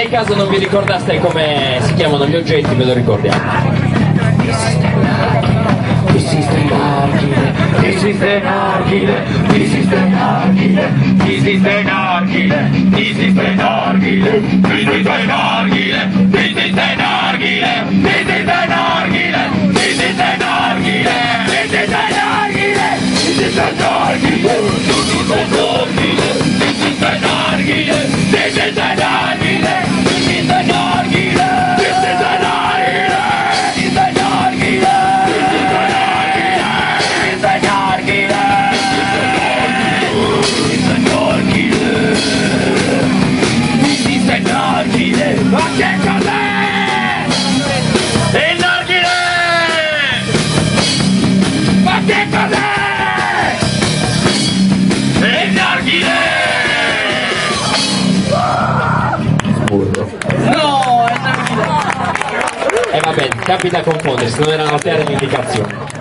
nel caso non vi ricordaste come si chiamano gli oggetti, ve lo ricordiamo. Esiste narghile, esiste narghile, esiste narghile, esiste narghile, esiste narghile, esiste narghile, esiste narghile, esiste narghile, esiste narghile, esiste narghile, esiste narghile, esiste narghile, esiste narghile, esiste narghile, esiste narghile. Ma che cos'è? Il narghile! Ma che cos'è? Il narghile! No, è il narghile! Vabbè, capita a confondersi, non erano chiare le indicazioni.